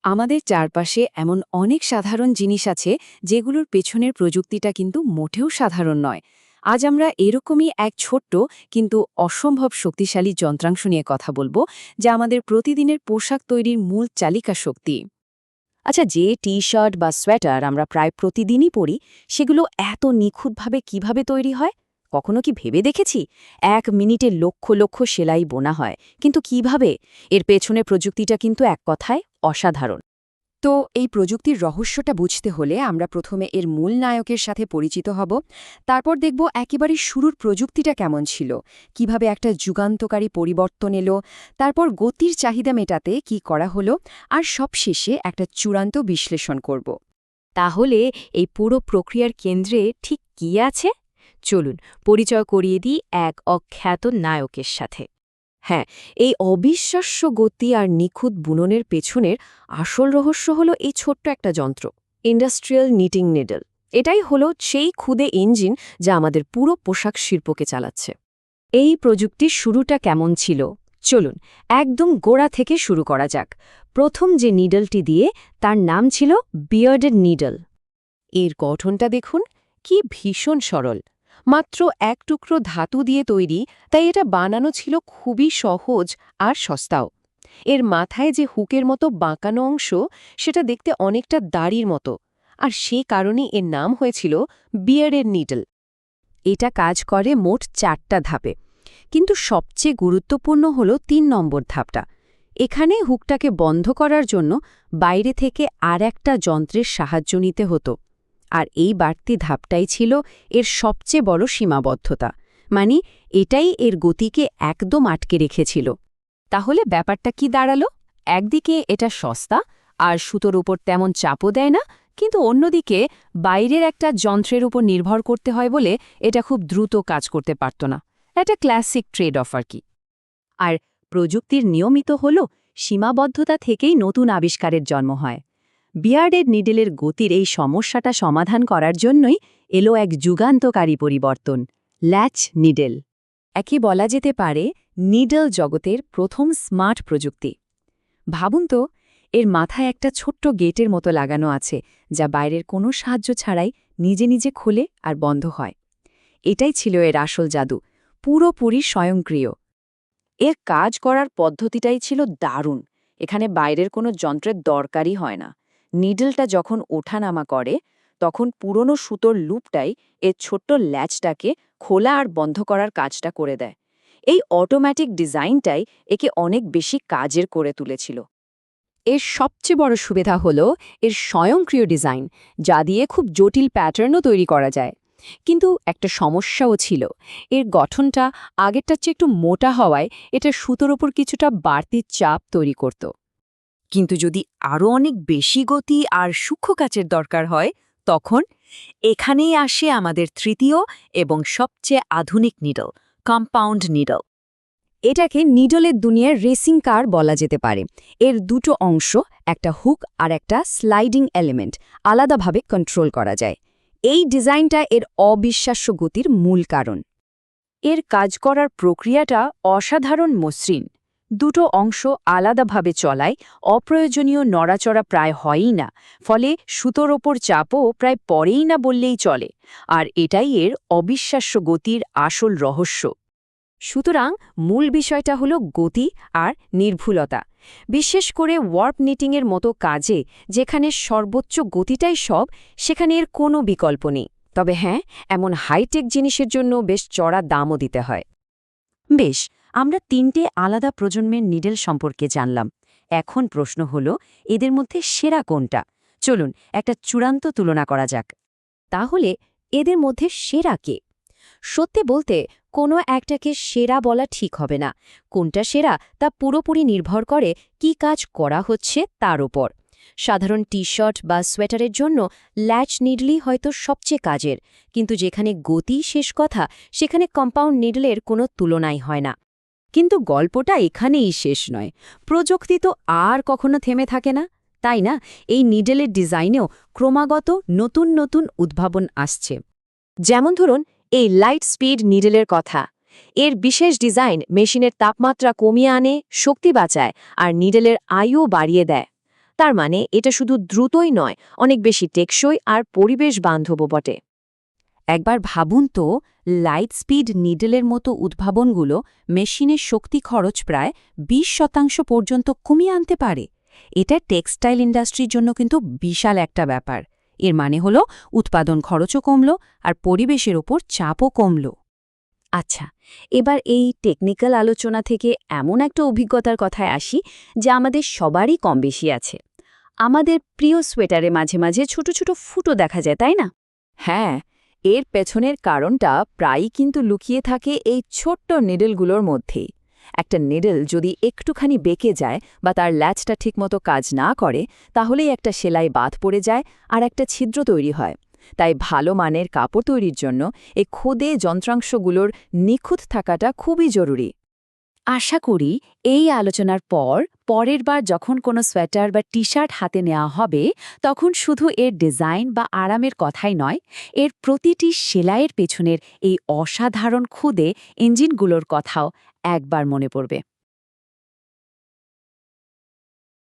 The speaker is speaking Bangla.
আমাদের চারপাশে এমন অনেক সাধারণ জিনিস আছে যেগুলোর পেছনের প্রযুক্তিটা কিন্তু মোটেও সাধারণ নয়। আজ আমরা এরকমই এক ছোট্ট কিন্তু অসম্ভব শক্তিশালী যন্ত্রাংশ নিয়ে কথা বলবো, যা আমাদের প্রতিদিনের পোশাক তৈরির মূল চালিকা শক্তি। আচ্ছা, যে টি শার্ট বা সোয়েটার আমরা প্রায় প্রতিদিনই পরি, সেগুলো এত নিখুঁতভাবে কিভাবে তৈরি হয়? কখনো কি ভেবে দেখেছি? 1 মিনিটে লক্ষ লক্ষ সেলাই বোনা হয়, কিন্তু কিভাবে? এর পেছনে প্রযুক্তিটা কিন্তু এক কথায় অসাধারণ। তো এই প্রযুক্তির রহস্যটা বুঝতে হলে আমরা প্রথমে এর মূল নায়কের সাথে পরিচিত হব। তারপর দেখব একেবারে শুরুর প্রযুক্তিটা কেমন ছিল, কিভাবে একটা যুগান্তকারী পরিবর্তন এলো, তারপর গতির চাহিদা মেটাতে কি করা হলো, আর সবশেষে একটা চূড়ান্ত বিশ্লেষণ করব। তাহলে এই পুরো প্রক্রিয়ার কেন্দ্রে ঠিক কি আছে? চলুন পরিচয় করিয়ে দিই এক অখ্যাত নায়কের সাথে। হ্যাঁ, এই অবিশ্বাস্য গতি আর নিখুঁত বুননের পেছনের আসল রহস্য হলো এই ছোট্ট একটা যন্ত্র, ইন্ডাস্ট্রিয়াল নিটিং নিডল। এটাই হলো সেই ক্ষুদে ইঞ্জিন যা আমাদের পুরো পোশাক শিল্পকে চালাচ্ছে। এই প্রযুক্তির শুরুটা কেমন ছিল? চলুন একদম গোড়া থেকে শুরু করা যাক। প্রথম যে নিডলটি দিয়ে, তার নাম ছিল বিয়ার্ডেড নিডল। এর গঠনটা দেখুন, কি ভীষণ সরল। মাত্র এক টুকরো ধাতু দিয়ে তৈরি, তাই এটা বানানো ছিল খুবই সহজ আর সস্তাও। এর মাথায় যে হুকের মতো বাঁকানো অংশ, সেটা দেখতে অনেকটা দাড়ির মতো, আর সে কারণেই এর নাম হয়েছিল বিয়ার্ডেড নিডল। এটা কাজ করে মোট 4টা ধাপে, কিন্তু সবচেয়ে গুরুত্বপূর্ণ হল 3 নম্বর ধাপটা। এখানে হুকটাকে বন্ধ করার জন্য বাইরে থেকে আর একটা যন্ত্রের সাহায্য নিতে হতো। আর এই বাড়তি ধাপটাই ছিল এর সবচেয়ে বড় সীমাবদ্ধতা, মানে এটাই এর গতিকে একদম আটকে রেখেছিল। তাহলে ব্যাপারটা কি দাঁড়ালো? একদিকে এটা সস্তা আর সুতোর উপর তেমন চাপও দেয় না, কিন্তু অন্যদিকে বাইরের একটা যন্ত্রের উপর নির্ভর করতে হয় বলে এটা খুব দ্রুত কাজ করতে পারত না। এটা ক্লাসিক ট্রেড অফ আর কি। আর প্রযুক্তির নিয়মিত হল সীমাবদ্ধতা থেকেই নতুন আবিষ্কারের জন্ম হয়। বিয়ার্ডেড নিডেলের গতির এই সমস্যাটা সমাধান করার জন্যই এলো এক যুগান্তকারী পরিবর্তন, ল্যাচ নিডেল। একে বলা যেতে পারে নিডল জগতের প্রথম স্মার্ট প্রযুক্তি। ভাবুন তো, এর মাথায় একটা ছোট্ট গেটের মতো লাগানো আছে, যা বাইরের কোনো সাহায্য ছাড়াই নিজে নিজে খোলে আর বন্ধ হয়। এটাই ছিল এর আসল জাদু, পুরোপুরি স্বয়ংক্রিয়। এর কাজ করার পদ্ধতিটাই ছিল দারুণ। এখানে বাইরের কোনো যন্ত্রের দরকারই হয় না। নিডলটা যখন ওঠানামা করে, তখন পুরনো সুতোর লুপটাই এর ছোট্ট ল্যাচটাকে খোলা আর বন্ধ করার কাজটা করে দেয়। এই অটোম্যাটিক ডিজাইনটাই একে অনেক বেশি কাজের করে তুলেছিল। এর সবচেয়ে বড় সুবিধা হলো এর স্বয়ংক্রিয় ডিজাইন, যা দিয়ে খুব জটিল প্যাটার্নও তৈরি করা যায়। কিন্তু একটা সমস্যাও ছিল, এর গঠনটা আগেরটার চেয়ে একটু মোটা হওয়ায় এটা সুতোর ওপর কিছুটা বাড়তি চাপ তৈরি করত। কিন্তু যদি আরও অনেক বেশি গতি আর সূক্ষ্ম কাচের দরকার হয়, তখন এখানেই আসে আমাদের তৃতীয় এবং সবচেয়ে আধুনিক নিডল, কম্পাউন্ড নিডল। এটাকে নিডলের দুনিয়ার রেসিং কার বলা যেতে পারে। এর দুটো অংশ, একটা হুক আর একটা স্লাইডিং এলিমেন্ট, আলাদাভাবে কন্ট্রোল করা যায়। এই ডিজাইনটা এর অবিশ্বাস্য গতির মূল কারণ। এর কাজ করার প্রক্রিয়াটা অসাধারণ মসৃণ। দুটো অংশ আলাদাভাবে চলায় অপ্রয়োজনীয় নড়াচড়া প্রায় হয়ই না, ফলে সুতোর ওপর চাপও প্রায় পড়েই না বললেই চলে। আর এটাই এর অবিশ্বাস্য গতির আসল রহস্য। সুতরাং মূল বিষয়টা হলো গতি আর নির্ভুলতা। বিশেষ করে ওয়ার্প নিটিংয়ের মতো কাজে, যেখানে সর্বোচ্চ গতিটাই সব, সেখানে এর কোনো বিকল্প নেই। তবে হ্যাঁ, এমন হাইটেক জিনিসের জন্য বেশ চড়া দামও দিতে হয়। বেশ, আমরা 3টে আলাদা প্রজন্মের নিডল সম্পর্কে জানলাম। এখন প্রশ্ন হলো, এদের মধ্যে সেরা কোনটা? চলুন একটা চূড়ান্ত তুলনা করা যাক। তাহলে এদের মধ্যে সেরা কে? সত্যি বলতে কোনো একটাকে সেরা বলা ঠিক হবে না। কোনটা সেরা তা পুরোপুরি নির্ভর করে কি কাজ করা হচ্ছে তার উপর। সাধারণ টি শার্ট বা সোয়েটারের জন্য ল্যাচ নিডলই হয়তো সবচেয়ে কাজের, কিন্তু যেখানে গতি শেষ কথা, সেখানে কম্পাউন্ড নিডলের কোনো তুলনাই হয় না। কিন্তু গল্পটা এখানেই শেষ নয়। প্রযুক্তি তো আর কখনো থেমে থাকে না, তাই না? এই নিডলের ডিজাইনেও ক্রমাগত নতুন নতুন উদ্ভাবন আসছে। যেমন ধরুন এই লাইট স্পিড নিডলের কথা। এর বিশেষ ডিজাইন মেশিনের তাপমাত্রা কমিয়ে আনে, শক্তি বাঁচায় আর নিডলের আয়ু বাড়িয়ে দেয়। তার মানে এটা শুধু দ্রুতই নয়, অনেক বেশি টেকসই আর পরিবেশ বান্ধবও বটে। একবার ভাবুন তো, লাইট স্পিড নিডলের মতো উদ্ভাবনগুলো মেশিনের শক্তি খরচ প্রায় 20% পর্যন্ত কমিয়ে আনতে পারে। এটা টেক্সটাইল ইন্ডাস্ট্রির জন্য কিন্তু বিশাল একটা ব্যাপার। এর মানে হলো উৎপাদন খরচও কমল আর পরিবেশের ওপর চাপও কমল। আচ্ছা, এবার এই টেকনিক্যাল আলোচনা থেকে এমন একটা অভিজ্ঞতার কথায় আসি, যা আমাদের সবারই কম বেশি আছে। আমাদের প্রিয় সোয়েটারে মাঝে মাঝে ছোট ছোট ফুটো দেখা যায়, তাই না? হ্যাঁ, এর পেছনের কারণটা প্রায়ই কিন্তু লুকিয়ে থাকে এই ছোট্ট নিডলগুলোর মধ্যেই। একটা নিডল যদি একটুখানি বেঁকে যায় বা তার ল্যাচটা ঠিকমতো কাজ না করে, তাহলেই একটা সেলাই বাদ পড়ে যায় আর একটা ছিদ্র তৈরি হয়। তাই ভালো মানের কাপড় তৈরির জন্য এই খোদে যন্ত্রাংশগুলোর নিখুঁত থাকাটা খুবই জরুরি। আশা করি এই আলোচনার পর পরের বার যখন কোনো সোয়েটার বা টি শার্ট হাতে নেওয়া হবে, তখন শুধু এর ডিজাইন বা আরামের কথাই নয়, এর প্রতিটি সেলাইয়ের পেছনের এই অসাধারণ খুদে ইঞ্জিনগুলোর কথাও একবার মনে পড়বে।